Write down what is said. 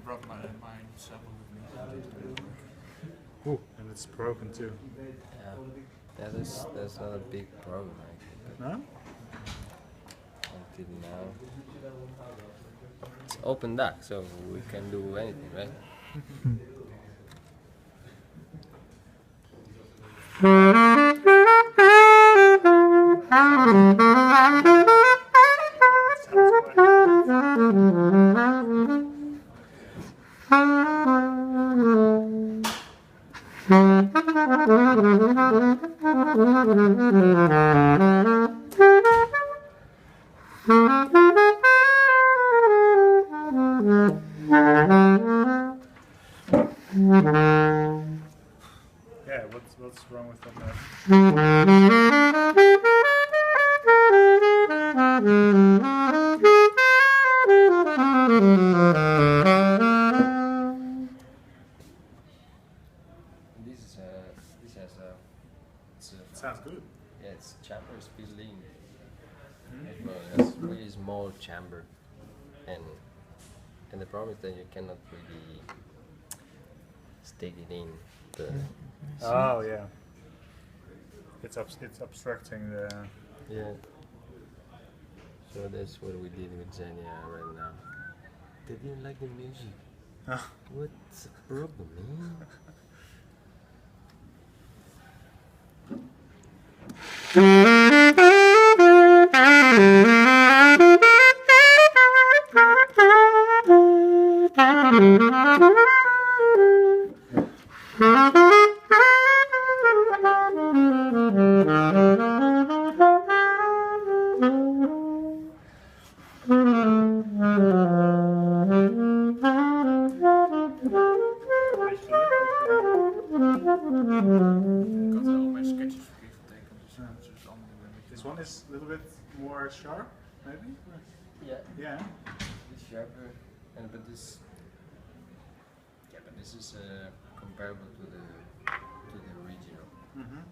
brought my sample with me. Ooh, and it's broken too. Yeah. Yeah, that's not a big problem, I think. No? Until now. It's open duck, so we can do anything, right? Yeah, what's wrong with that? This has a. Sounds good. Yeah, its chamber is filled in. It has really small chamber, and the problem is that you cannot really stick it in. Oh yeah. It's obstructing the. Yeah. So that's what we did with Xenia right now. They didn't like the music. Oh. What's the problem, man? Ik had al mijn sketches verkeerd getekend, dus het is allemaal weer een beetje. This one is a little bit more sharp, maybe. Yeah. Yeah. It's sharper, but this. Yeah, but this is comparable to the original. Mm-hmm.